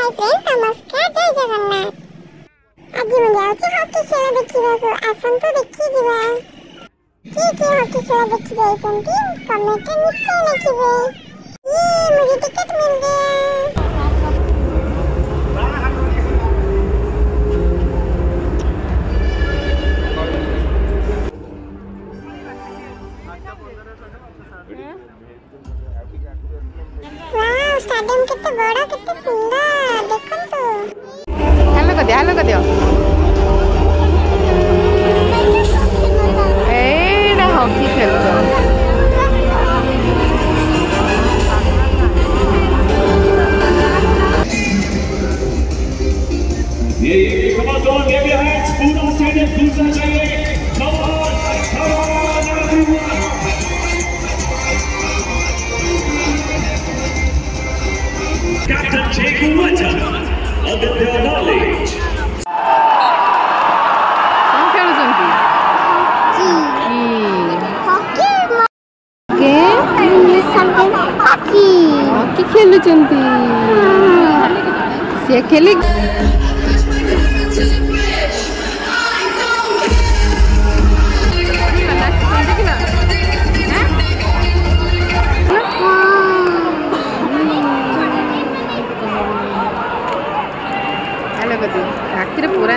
Hi friend नमस्कार जय जगन्नाथ। आज मैं जाऊँ हॉकी खेल देखा आसतु देखी जीवा किए हॉकी खेल देखी जाइछन्ती कमेंट निश्चय लिखिबे। ये मुझे टिकट मिल गया। वाह स्टेडियम कितना बड़ा कितना सुंदर देखन तो। हेलो कर दियो एडा हॉकी खेलतो। ये कमाल ये भी है पूरा स्टेडियम दूसरा चाहिए। Captain Jacob Weta of the knowledge. कौन खेलुचंती? हॉकी खेलुचंती से खेली रातिर पूरा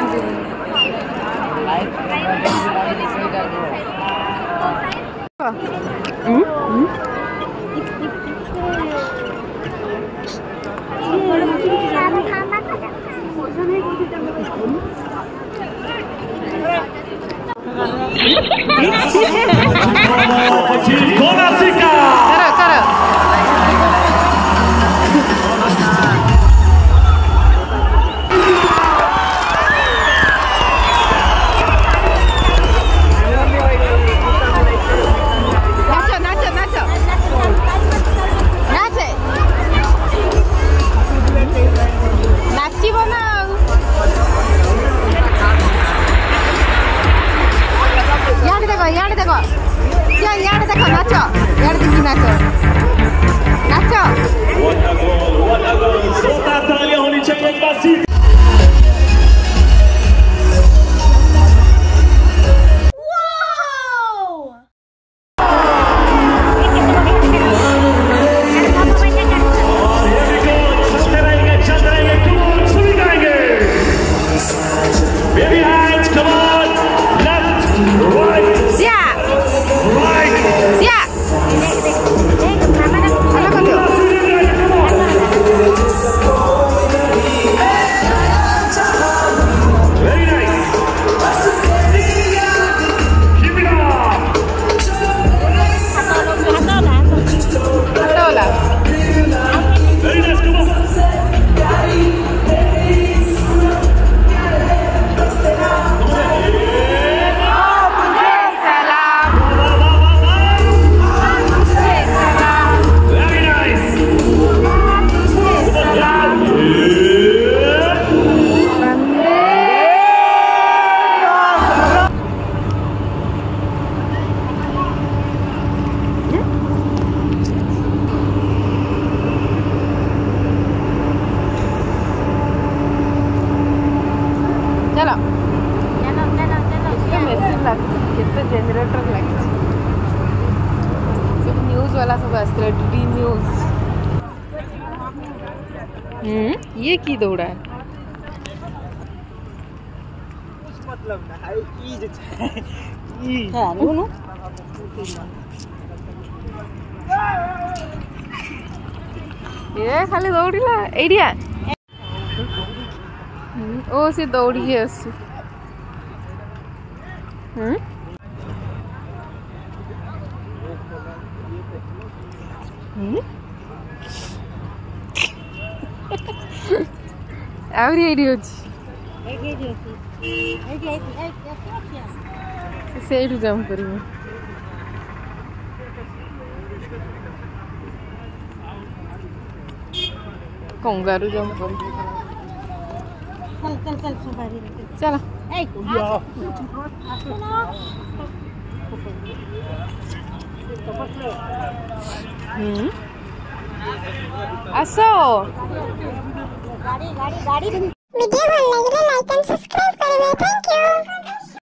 जनरेटर लगे सब न्यूज वाला सब आसला डी न्यूज। ये की दौड़ा है मतलब ना है ई जे छै ई है नु ये खाली दौड़िला एरिया ओ से दौड़ी है असु आउरी एडी होची सेठू जंप करिमु कंगारू जंप कर चल चल सुपारी चलो आसो ଭିଡିଓ ଭଲ ଲାଗିଲେ ଲାଇକ୍ ଆଣ୍ଡ ସବସ୍କ୍ରାଇବ କରିବେ। Thank you.